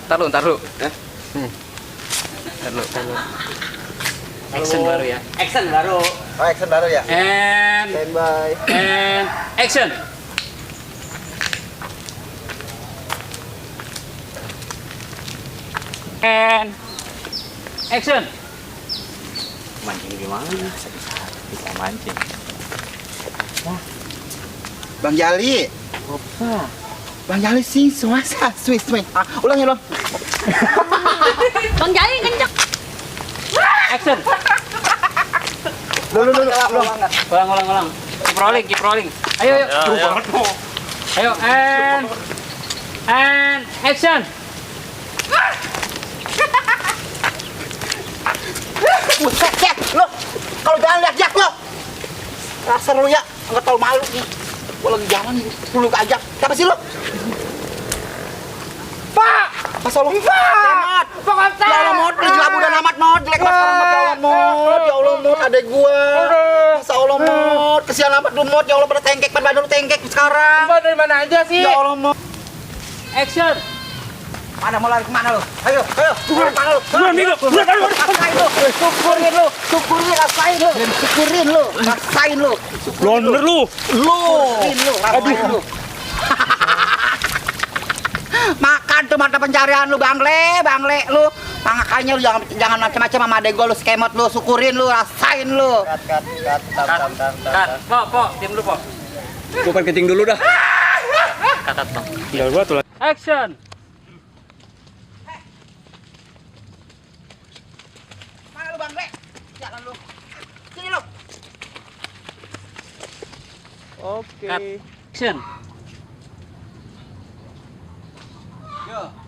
Taruh. Hah? Taruh. Action baru ya. Action baru. Oh, action baru ya? And Standby. action. And action. Mancing gimana? Bisa mancing. Bang Jali. Apa? Bang Jali sih suasa. Swing. Ulang ya, Bang. Bang Jali kenceng. Action. Ulang. Ulang. Keep rolling. Ayo. Ayo, and action. Buset, Jack, lo. Kalau jalan lihat Jack lo. Rasa lu ya, enggak tahu malu nih. Gua lagi jalan nih, lu ajak. Siapa sih lo? Pak! Masa lo? Pak! Pak Kapten. Ya Allah, Mod, lu jelek udah amat, Mod. Jelek banget sekarang, Mod. Ya Allah, Mod. Ya Allah, Mod, adek gua. Masa Allah, Mod. Kesian amat lu, Mod. Ya Allah, pada tengkek, pada badan lu tengkek sekarang. Mbak dari mana aja sih? Ya Allah, Mod. Action. Mana mau lari kemana lu? Ayo. Mana lu? Buruan, Rasain lu. Syukurin lu. Rasain lu. Belum bener lu. Rasain lu. Makan tuh mata pencarian lu, Bangle lu. Makanya lu jangan macam-macam sama adek gua lu, skemot lu, syukurin lu, rasain lu. Cut. Po, diam dulu, Po. Gua kan kencing dulu dah. Katat, Bang. Tinggal gua tuh. Action. Mana lu, Bangle? Jalan lu. Sini lu. Oke. Action.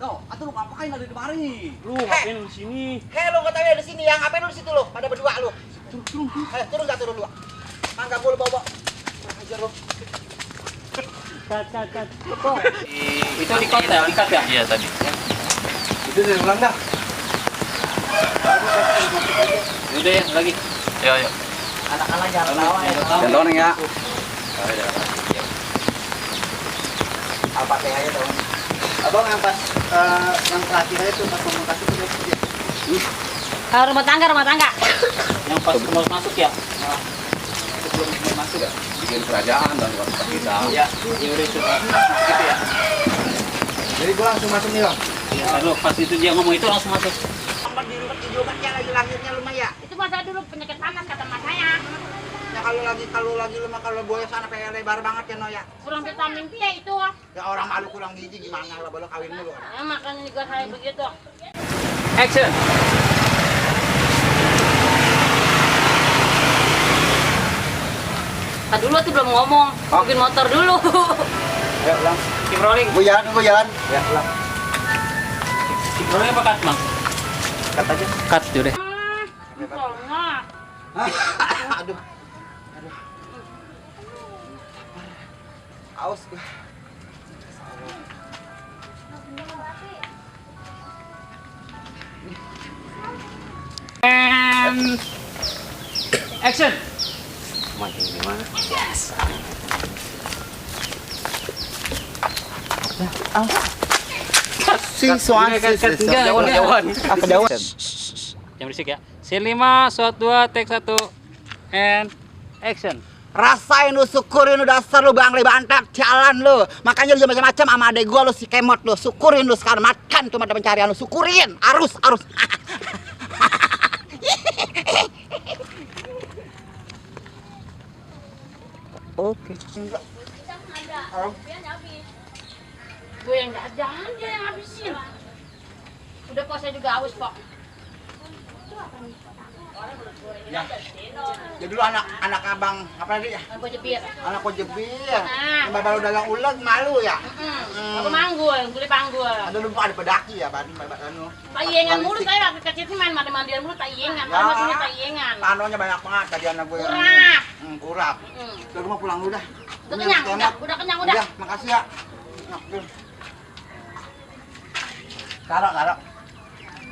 Yo, atuh lu ngapain ada di mari? Lu ngapain di sini? Lu kata ada di sini, yang ngapain lu di situ lu? Pada berdua lu. Turun dulu. Mangga gua lu bawa. Ajar lu. Cut. Itu di-cut ya? Iya tadi. Itu udah ulang dah. Udah ya, lagi. Yo. Anak-anak jangan tawa ya. Jangan ya. Apa teh aja dong. Abang yang pas yang terakhir aja tuh pas komunikasi tuh dia. Rumah tangga. Yang pas mau masuk ya? Belum masuk ya? Bikin kerajaan dan warga kita. Iya. Ya udah sudah. Gitu ya. Jadi gua langsung masuk nih, Bang. Ya, lalu pas itu dia ngomong itu langsung masuk. Tempat di rumah tidurannya lagi lahirnya lu mah ya. Itu masa dulu penyakit panas kata mas saya. Ya kalau lagi lu mah kalau boya sana pengen lebar banget ya, No ya. Kurang vitamin C itu. Ya orang malu kurang gizi gimana lah kalau kawin mulu. Ya makanya juga saya begitu. Action. Dulu tuh belum ngomong. Mungkin motor dulu. Ya, ulang. Keep rolling. Gua jalan. Ya, ulang. Keep rolling apa cut, Bang? Cut aja. Cut udah. Misalnya. Aduh. Aus gua. And action. Mancing gimana? Biasa. Jauhan. Kejauhan. Yang berisik ya. Scene 5, shot 2, take 1. And action. Rasain lu, syukurin lu, dasar lu Bang Le Bantat, jalan lu. Makanya lu macam-macam sama adek gua lu si kemot lu. Syukurin lu sekarang, makan tuh mata pencarian lu, syukurin. Arus. Oke. Gue yang jajan, dia yang habisin. Udah kok saya juga haus kok. Ya. Jadi dulu anak abang apa tadi ya? Gue jepit. Anak kojebir. Nah. Yang baru dagang uleg malu ya. Aku manggul, gue panggul. Ada lupa ada pedaki ya, anu. Tayengan mulu saya waktu kecil tuh main mandi-mandian mulu tayengan. Ya. Kalau maksudnya tayengan. Panonya banyak banget tadi anak gue. Kurap. Kurap. Udah rumah pulang dulu dah. Udah kenyang, udah kenyang udah. Udah, makasih ya. Karo.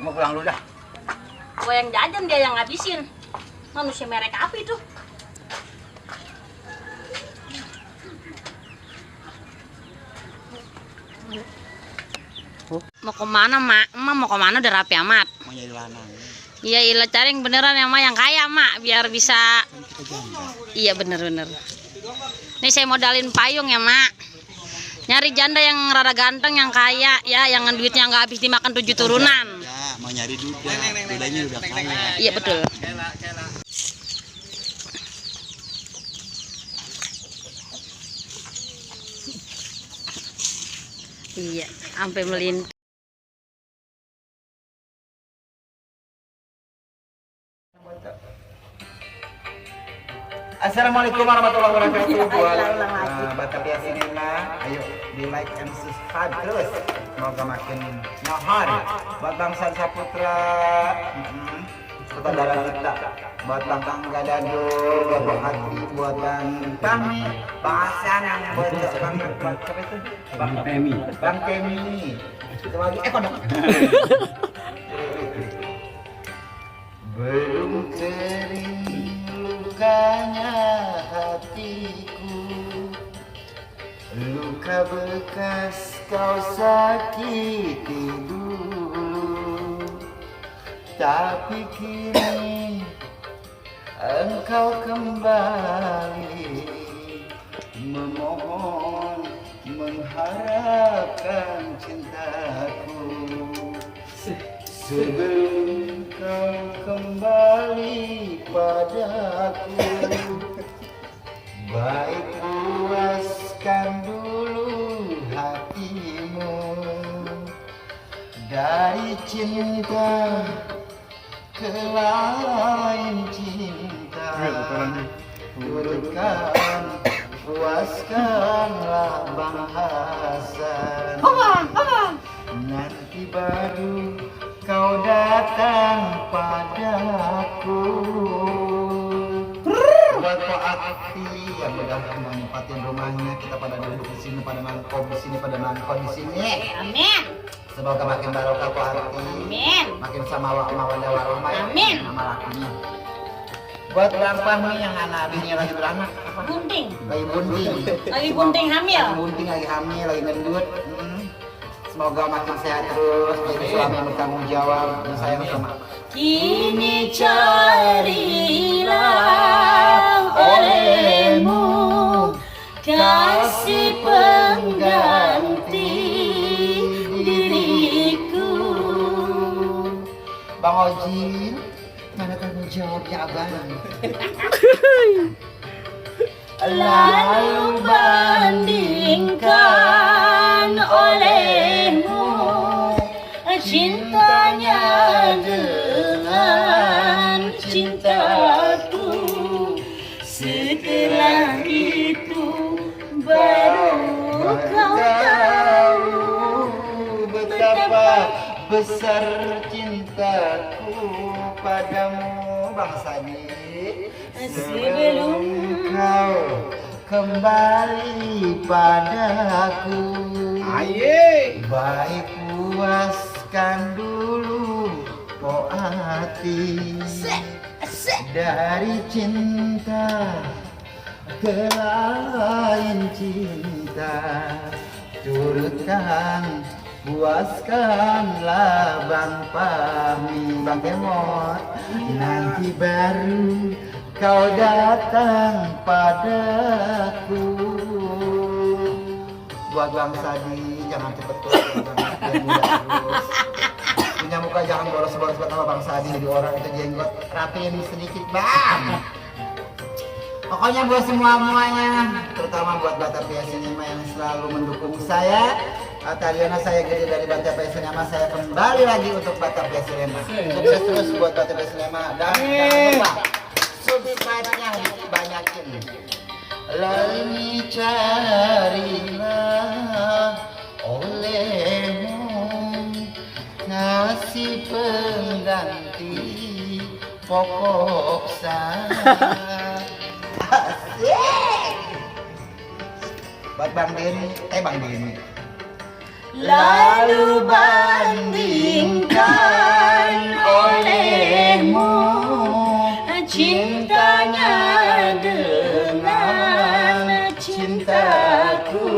Mau pulang dulu dah. Gue yang jajan, dia yang ngabisin. Manusia merek api tuh. Mau kemana mak? Emak mau kemana udah rapi amat. Mau nyari lanang. Iya ilah cari yang beneran ya mak, yang kaya mak, biar bisa. Kan kita janda. Iya bener-bener. Nih saya modalin payung ya mak. Nyari janda yang rada ganteng, yang kaya ya, yang duitnya nggak habis dimakan 7 turunan. Ya, mau nyari duda. Dudanya udah kaya. Iya betul. Iya, sampai melintang. Assalamualaikum warahmatullahi wabarakatuh. Buat Batavia Cinema, ayo di like and subscribe terus. Semoga makin nyohor. Buat Bangsa Saputra, saudara kita. Buat Bang Tangga Dado, buat Bang Hati, buat Bang Tami, Bang Hasan, buat Bang siapa itu? Bang Temi. Bang Temi. Itu lagi kodok. Belum kering lukanya hatiku, luka bekas kau sakiti dulu, tapi kini engkau kembali memohon, mengharapkan cintaku. Sebelum kau kembali padaku, baik puaskan dulu hatimu dari cinta ke lain cinta. Turutkan, puaskanlah Bang Hasan. Nanti baru kau datang padaku. Buat Pak Akti yang udah menempatin rumahnya, kita pada duduk di sini, pada nangkop di sini, pada nangkop di sini. Amin. Semoga makin barokah Pak Akti. Amin. Makin sama mawadah warahmah. Amin. Nama lakinya. Buat Bang Fahmi yang anak abinya lagi beranak. Bunting. Lagi bunting. Lagi bunting hamil. Lagi bunting, lagi hamil, lagi gendut. Semoga makin sehat terus, jadi suami yang bertanggung jawab dan sayang sama. Kini carilah olehmu kasih pengganti diriku. Bang Oji, mana tanggung jawabnya abang? Lalu bandingkan olehmu cintanya dengan cintaku. Setelah itu baru kau tahu betapa besar cintaku padamu, Bang Sadi. Sebelum kau kembali padaku, baik puaskan dulu hati dari cinta ke lain cinta. Turutkan, puaskanlah Bang Fahmi, Bang Kemot. Nanti baru kau datang padaku. Buat Bang Sadi, jangan cepet tua, jangan muda terus. Punya muka jangan boros-boros buat sama Bang Sadi. Jadi orang itu jenggot rapiin sedikit Bang. Pokoknya buat semuanya, terutama buat Batavia Cinema yang selalu mendukung saya. Tadiana saya gede dari Batavia Cinema, saya kembali lagi untuk Batavia Cinema. Sukses terus buat Batavia Cinema dan jangan lupa subscribe-nya dibanyakin. Lalu carilah olehmu kasih pengganti pokok saya. Asik. Buat Bang Denny, Bang Denny. lalu bandingkan olehmu cintanya dengan cintaku.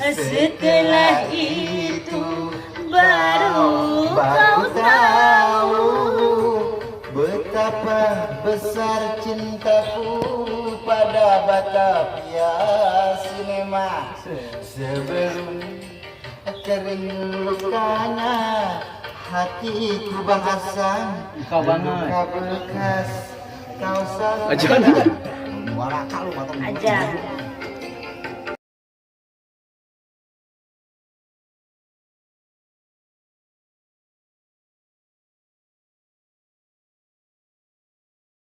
Setelah itu baru tahu betapa besar cintaku pada Batavia Cinema. Sebelum kering lukanya hatiku Bang Hasan, Kau banget. luka bekas kau salah. Aja. Muara kalau matang Aja.